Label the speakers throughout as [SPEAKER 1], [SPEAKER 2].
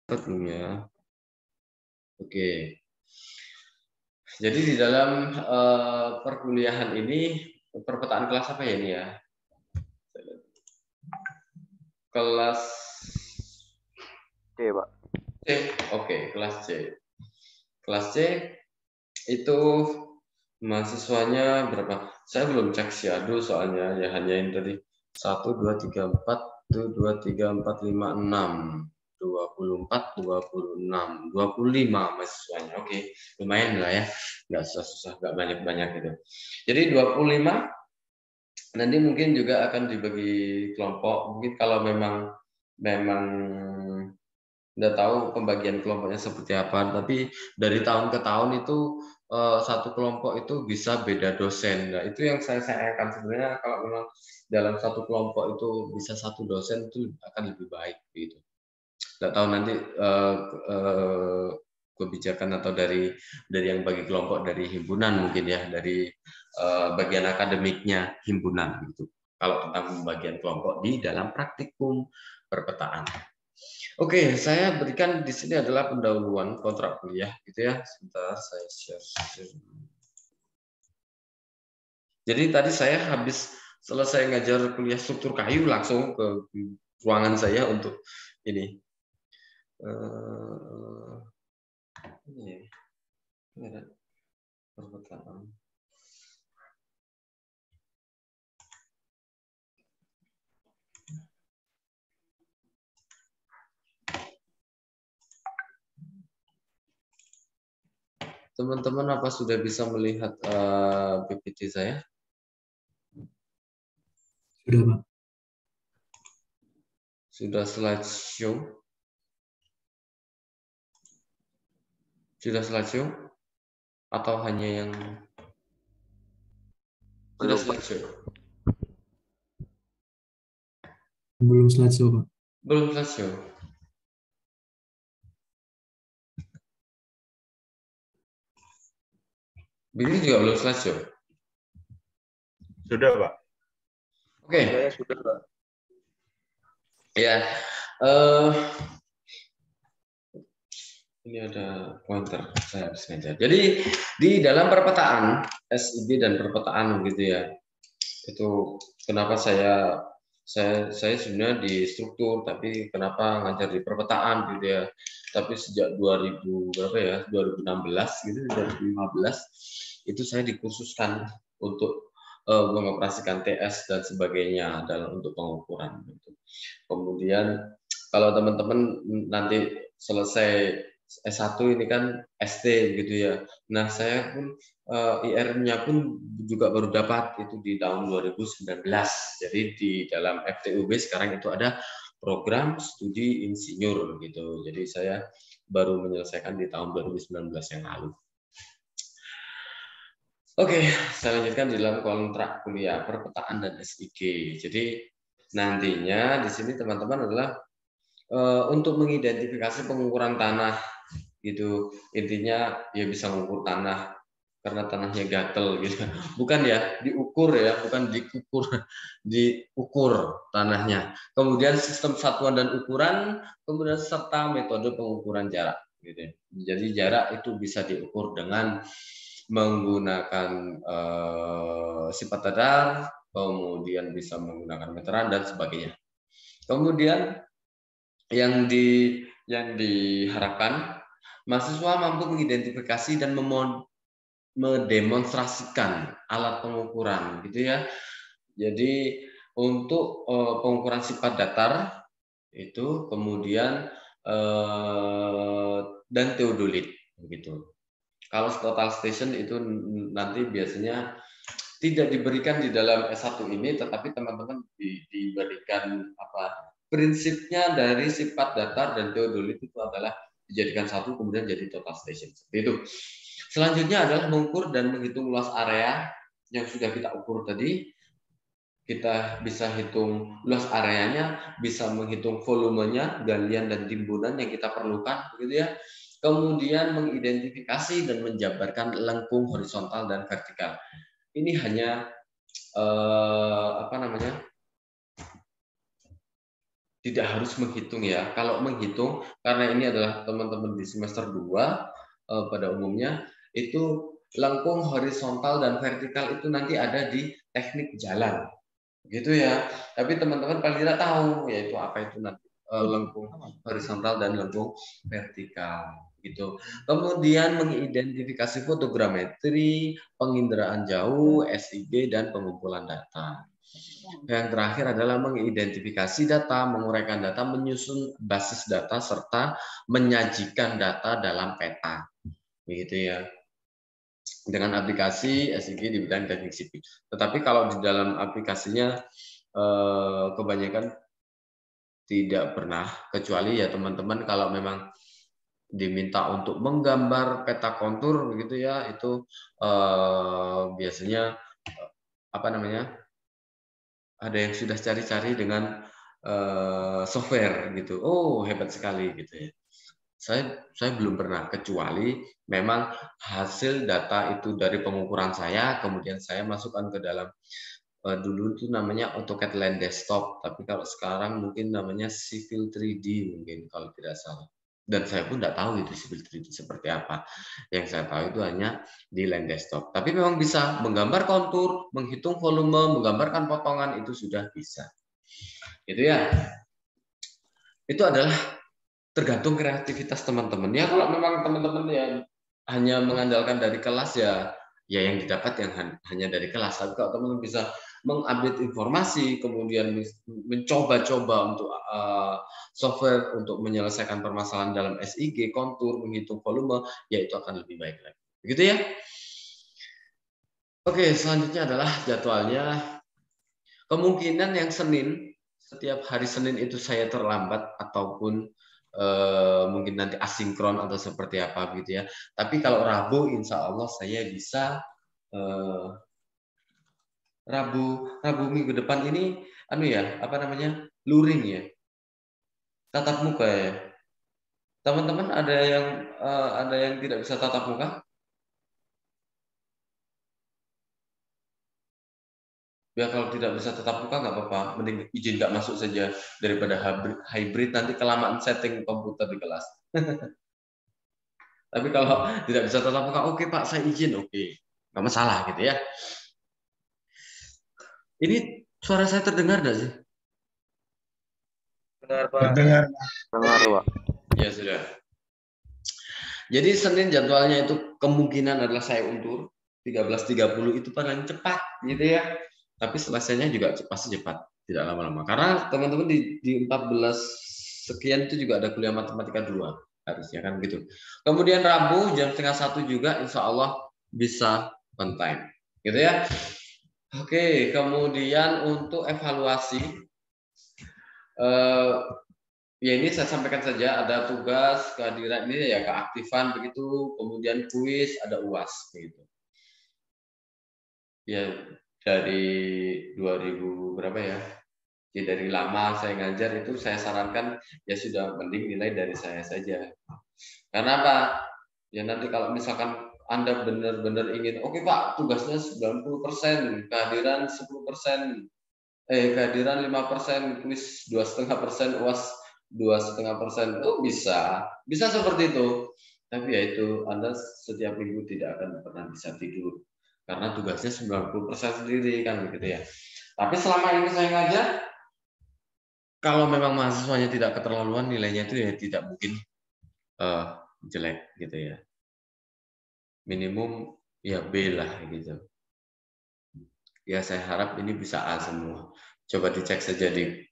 [SPEAKER 1] Ya. Oke. Jadi di dalam perkuliahan ini perpetaan kelas apa ya ini ya? Kelas
[SPEAKER 2] C, Pak.
[SPEAKER 1] C. Oke, kelas C. Kelas C itu mahasiswanya berapa? Saya belum cek Syahdu soalnya ya hanya yang tadi 1 2 3 4 1 2 3 4 5 6 24 26 25 mahasiswanya. Oke, lumayan lah ya. Nggak susah-susah, nggak banyak-banyak gitu. Jadi 25 nanti mungkin juga akan dibagi kelompok. Mungkin kalau memang memang nggak tahu pembagian kelompoknya seperti apa, tapi dari tahun ke tahun itu satu kelompok itu bisa beda dosen. Nah, itu yang saya sayangkan sebenarnya kalau memang dalam satu kelompok itu bisa satu dosen itu akan lebih baik gitu. Nggak tahu nanti kebijakan atau dari yang bagi kelompok dari himpunan mungkin ya, dari bagian akademiknya himpunan gitu. Kalau tentang pembagian kelompok di dalam praktikum perpetaan. Oke, saya berikan di sini adalah pendahuluan kontrak kuliah, gitu ya. Sebentar, saya share. Jadi tadi saya habis selesai ngajar kuliah struktur kayu, langsung ke ruangan saya untuk ini. Ini ada perpetaan. Teman-teman apa sudah bisa melihat PPT saya?
[SPEAKER 3] Sudah, Pak.
[SPEAKER 1] Sudah slideshow? Sudah slideshow? Atau hanya yang sudah slideshow?
[SPEAKER 3] Belum slideshow, Pak.
[SPEAKER 1] Belum slideshow. Ini juga belum slideshow.
[SPEAKER 2] Sudah, Pak.
[SPEAKER 1] Oke.
[SPEAKER 2] Saya sudah, Pak.
[SPEAKER 1] Ya. Ini ada pointer saya habis ngajar. Jadi di dalam perpetaan SIB dan perpetaan gitu ya. Itu kenapa saya sebenarnya di struktur tapi kenapa ngajar di perpetaan gitu ya. Tapi sejak 2000 berapa ya? 2016 gitu, 2015 itu saya dikhususkan untuk mengoperasikan TS dan sebagainya dalam untuk pengukuran gitu. Kemudian kalau teman-teman nanti selesai S1 ini kan ST gitu ya. Nah, saya pun IR-nya pun juga baru dapat itu di tahun 2019. Jadi di dalam FTUB sekarang itu ada program studi insinyur gitu. Jadi saya baru menyelesaikan di tahun 2019 yang lalu. Oke, saya lanjutkan di dalam kontrak kuliah perpetaan dan SIG. Jadi nantinya di sini teman-teman adalah untuk mengidentifikasi pengukuran tanah gitu. Intinya ya bisa mengukur tanah karena tanahnya gatel gitu. Bukan ya, diukur ya, bukan dikukur, diukur tanahnya. Kemudian sistem satuan dan ukuran, kemudian serta metode pengukuran jarak gitu. Jadi jarak itu bisa diukur dengan menggunakan sifat dadar, kemudian bisa menggunakan meteran dan sebagainya. Kemudian yang diharapkan mahasiswa mampu mengidentifikasi dan mendemonstrasikan alat pengukuran gitu ya. Jadi untuk pengukuran sifat datar itu kemudian dan teodolit begitu. Kalau total station itu nanti biasanya tidak diberikan di dalam S1 ini, tetapi teman-teman diberikan apa prinsipnya dari sifat datar dan teodolit itu adalah dijadikan satu kemudian jadi total station. Seperti itu. Selanjutnya adalah mengukur dan menghitung luas area yang sudah kita ukur tadi. Kita bisa hitung luas areanya, bisa menghitung volumenya, galian dan timbunan yang kita perlukan, begitu ya. Kemudian mengidentifikasi dan menjabarkan lengkung horizontal dan vertikal. Ini hanya tidak harus menghitung ya. Kalau menghitung, karena ini adalah teman-teman di semester 2 pada umumnya, itu lengkung horizontal dan vertikal itu nanti ada di teknik jalan. Gitu ya. Tapi teman-teman paling tidak tahu yaitu apa itu nanti lengkung horizontal dan lengkung vertikal gitu. Kemudian mengidentifikasi fotogrametri, penginderaan jauh, SIG dan pengumpulan data. Yang terakhir adalah mengidentifikasi data, menguraikan data, menyusun basis data serta menyajikan data dalam peta. Begitu ya. Dengan aplikasi SIG di bidang teknik sipil. Tetapi kalau di dalam aplikasinya kebanyakan tidak pernah, kecuali ya teman-teman kalau memang diminta untuk menggambar peta kontur begitu ya, itu biasanya apa namanya, ada yang sudah cari-cari dengan software gitu. Oh, hebat sekali gitu ya. Saya belum pernah, kecuali memang hasil data itu dari pengukuran saya, kemudian saya masukkan ke dalam dulu itu namanya AutoCAD Land Desktop, tapi kalau sekarang mungkin namanya Civil 3D mungkin kalau tidak salah. Dan saya pun tidak tahu itu Civil 3D seperti apa. Yang saya tahu itu hanya di Land Desktop. Tapi memang bisa menggambar kontur, menghitung volume, menggambarkan potongan itu sudah bisa. Gitu ya. Itu adalah tergantung kreativitas teman-teman. Ya kalau memang teman-teman yang hanya mengandalkan dari kelas ya yang didapat yang hanya dari kelas. Tapi kalau teman-teman bisa mengupdate informasi, kemudian mencoba-coba untuk software untuk menyelesaikan permasalahan dalam SIG, kontur, menghitung volume, ya itu akan lebih baik lagi. Begitu ya? Oke, selanjutnya adalah jadwalnya. Kemungkinan yang Senin, setiap hari Senin itu saya terlambat ataupun mungkin nanti asinkron atau seperti apa gitu ya. Tapi kalau Rabu, insya Allah saya bisa Rabu minggu depan ini, apa namanya, luring ya, tatap muka ya. Teman-teman ada yang tidak bisa tatap muka? Ya kalau tidak bisa tatap muka nggak apa-apa, mending izin nggak masuk saja daripada hybrid nanti kelamaan setting komputer di kelas. Tapi kalau tidak bisa tatap muka, oke Pak, saya izin, oke, nggak masalah gitu ya. Ini suara saya terdengar nggak sih?
[SPEAKER 2] Terdengar. Dengar, Pak.
[SPEAKER 1] Ya sudah. Jadi Senin jadwalnya itu kemungkinan adalah saya undur 13.30 itu paling cepat gitu ya. Tapi selesainya juga pasti cepat, tidak lama-lama. Karena teman-teman di 14 sekian itu juga ada kuliah matematika 2 harusnya kan gitu. Kemudian Rabu jam 12:30 juga insya Allah bisa on time. Gitu ya. Oke, kemudian untuk evaluasi ya ini saya sampaikan saja, ada tugas, kehadiran ini ya keaktifan begitu, kemudian kuis, ada UAS begitu. Ya dari 2000 berapa ya? Ya dari lama saya ngajar itu saya sarankan ya sudah mending nilai dari saya saja. Karena apa? Ya nanti kalau misalkan Anda benar-benar ingin, oke Pak, tugasnya 90%, kehadiran 10%, kehadiran 5%, kuis 2,5%, UAS 2,5%, oh bisa seperti itu. Tapi ya itu Anda setiap minggu tidak akan pernah bisa tidur karena tugasnya 90% sendiri kan begitu ya. Tapi selama ini saya ngajar, kalau memang mahasiswanya tidak keterlaluan nilainya itu ya tidak mungkin jelek gitu ya. Minimum ya B lah gitu. Ya saya harap ini bisa A semua. Coba dicek saja di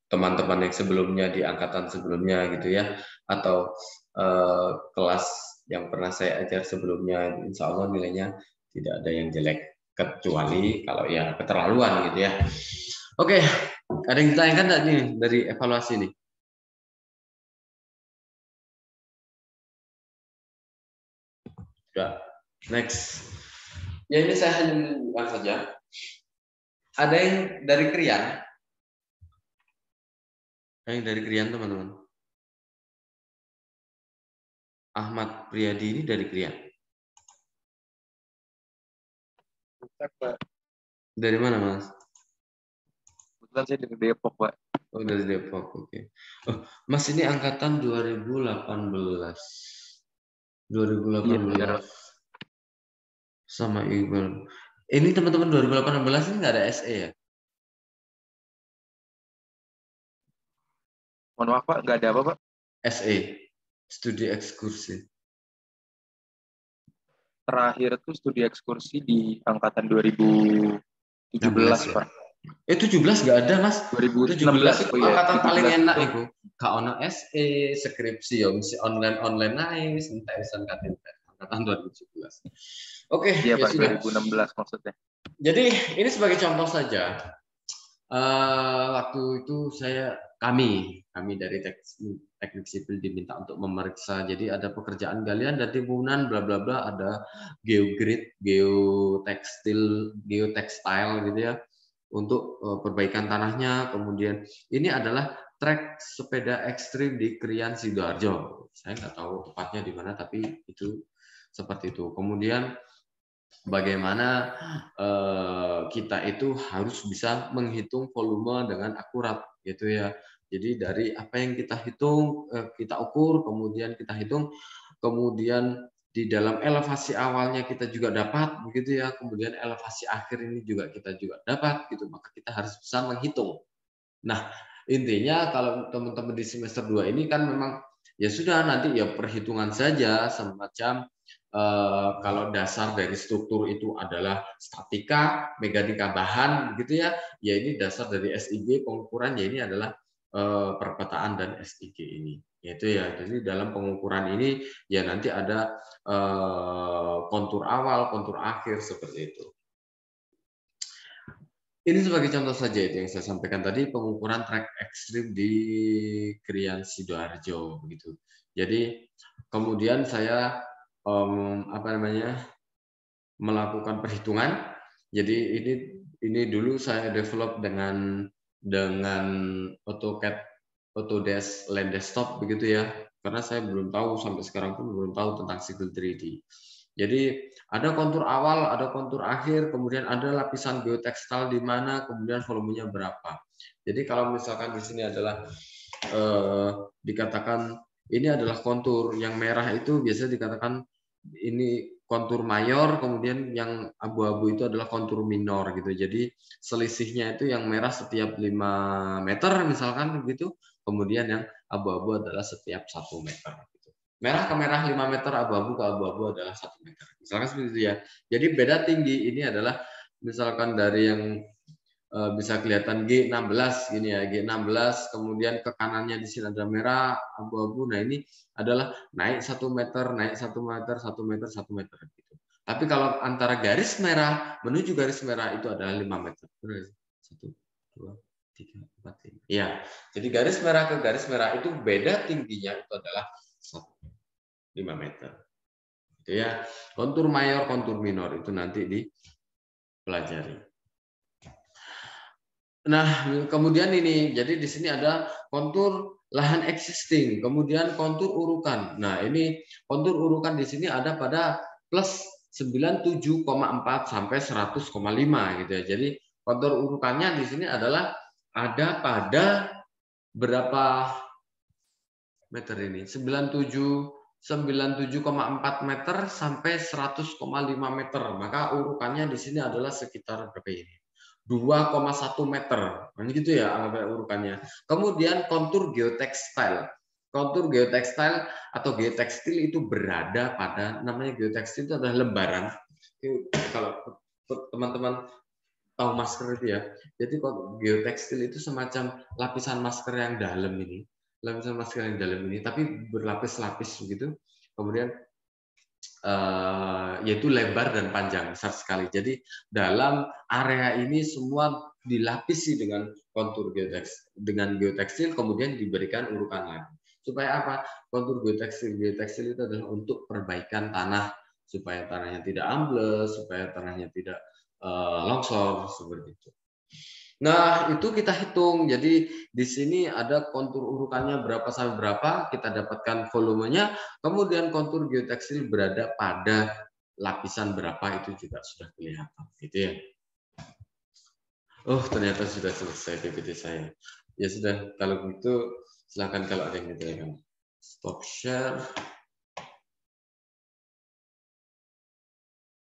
[SPEAKER 1] teman-teman yang sebelumnya di angkatan sebelumnya gitu ya, atau kelas yang pernah saya ajar sebelumnya, insya Allah nilainya tidak ada yang jelek kecuali kalau ya keterlaluan gitu ya. Oke, ada yang ditanyakan nggak nih dari evaluasi ini? Sudah, next. Ya ini saya hanya menunjukkan saja. Ada yang dari Krian? Ada yang dari Krian teman-teman? Ahmad Priyadi ini dari Krian.
[SPEAKER 2] Pak.
[SPEAKER 1] Dari mana Mas?
[SPEAKER 2] Kebetulan saya dari Depok, Pak.
[SPEAKER 1] Oh, dari Depok, oke. Oh, Mas ini angkatan 2018.
[SPEAKER 2] Iya, benar.
[SPEAKER 1] 2018 sama Iqbal. Ini teman-teman 2018 ini nggak ada SE ya?
[SPEAKER 2] Mohon maaf Pak, nggak ada apa Pak?
[SPEAKER 1] SE, studi ekskursi.
[SPEAKER 2] Terakhir tuh studi ekskursi di angkatan 2017
[SPEAKER 1] 16 ya?
[SPEAKER 2] Pak.
[SPEAKER 1] 17 nggak ada, Mas. 17
[SPEAKER 2] 2016,
[SPEAKER 1] itu
[SPEAKER 2] oh iya,
[SPEAKER 1] angkatan paling
[SPEAKER 2] 17
[SPEAKER 1] enak
[SPEAKER 2] itu.
[SPEAKER 1] itu. Kak ono SE, skripsi ya, mesti online naik, mesti entek pisan angkatan 2017. Oke,
[SPEAKER 2] Iya
[SPEAKER 1] ya
[SPEAKER 2] Pak,
[SPEAKER 1] sudah.
[SPEAKER 2] 2016 maksudnya.
[SPEAKER 1] Jadi ini sebagai contoh saja. Waktu itu kami dari teknik sipil diminta untuk memeriksa. Jadi ada pekerjaan galian dan timbunan bla bla bla, ada geogrid, geotekstil gitu ya untuk perbaikan tanahnya. Kemudian ini adalah trek sepeda ekstrim di Krian Sidoarjo. Saya nggak tahu tepatnya di mana, tapi itu seperti itu. Kemudian bagaimana kita itu harus bisa menghitung volume dengan akurat gitu ya. Jadi dari apa yang kita hitung, kita ukur, kemudian kita hitung, kemudian di dalam elevasi awalnya kita juga dapat begitu ya, kemudian elevasi akhir ini juga kita juga dapat gitu, maka kita harus bisa menghitung. Nah, intinya kalau teman-teman di semester 2 ini kan memang ya sudah nanti ya perhitungan saja semacam kalau dasar dari struktur itu adalah statika, mekanika bahan gitu ya. Ya ini dasar dari SIG pengukuran ya ini adalah perpetaan dan SIG ini. Yaitu ya. Jadi dalam pengukuran ini ya nanti ada kontur awal, kontur akhir seperti itu. Ini sebagai contoh saja itu yang saya sampaikan tadi, pengukuran trek ekstrim di Krian Sidoarjo begitu. Jadi kemudian saya melakukan perhitungan. Jadi ini dulu saya develop dengan AutoCAD, Autodesk Land Desktop begitu ya. Karena saya belum tahu sampai sekarang pun belum tahu tentang Civil 3D. Jadi ada kontur awal, ada kontur akhir, kemudian ada lapisan geotekstil di mana, kemudian volumenya berapa. Jadi kalau misalkan di sini adalah dikatakan ini adalah kontur yang merah itu biasanya dikatakan ini kontur mayor, kemudian yang abu-abu itu adalah kontur minor gitu. Jadi selisihnya itu yang merah setiap 5 meter misalkan begitu, kemudian yang abu-abu adalah setiap 1 meter. Merah ke merah 5 meter, abu-abu ke abu-abu adalah 1 meter. Misalkan seperti itu ya. Jadi beda tinggi ini adalah misalkan dari yang bisa kelihatan G16 gini ya, G16, kemudian ke kanannya di sini ada merah, abu-abu. Nah, ini adalah naik 1 meter, naik 1 meter, 1 meter, 1 meter gitu. Tapi kalau antara garis merah menuju garis merah itu adalah 5 meter. 1 2 3 4 5. Ya. Jadi garis merah ke garis merah itu beda tingginya itu adalah 5 meter. Itu ya. Kontur mayor, kontur minor itu nanti dipelajari. Nah, kemudian ini, jadi di sini ada kontur lahan existing, kemudian kontur urukan. Nah, ini kontur urukan di sini ada pada plus 97,4 sampai 100,5 gitu ya. Jadi kontur urukannya di sini adalah ada pada berapa meter ini? 97,4 meter sampai 100,5 meter. Maka urukannya di sini adalah sekitar berapa ini? 2,1 meter, gitu ya anggap urukannya. Kemudian kontur geotekstil. Kontur geotekstil atau geotekstil itu berada pada, namanya geotekstil itu adalah lembaran. Kalau teman-teman tahu masker itu ya, jadi geotekstil itu semacam lapisan masker yang dalam ini, lapisan masker yang dalam ini, tapi berlapis-lapis begitu. Kemudian yaitu lebar dan panjang besar sekali. Jadi dalam area ini semua dilapisi dengan kontur geotekstil, kemudian diberikan urukan lagi. Supaya apa? Kontur geotekstil itu adalah untuk perbaikan tanah supaya tanahnya tidak ambles, supaya tanahnya tidak longsor seperti itu. Nah, itu kita hitung. Jadi di sini ada kontur urukannya berapa sampai berapa, kita dapatkan volumenya, kemudian kontur geotekstil berada pada lapisan berapa itu juga sudah kelihatan, gitu ya. Oh, ternyata sudah selesai PPT saya. Ya sudah, kalau gitu silakan kalau ada yang gitu ya kan. Stop share.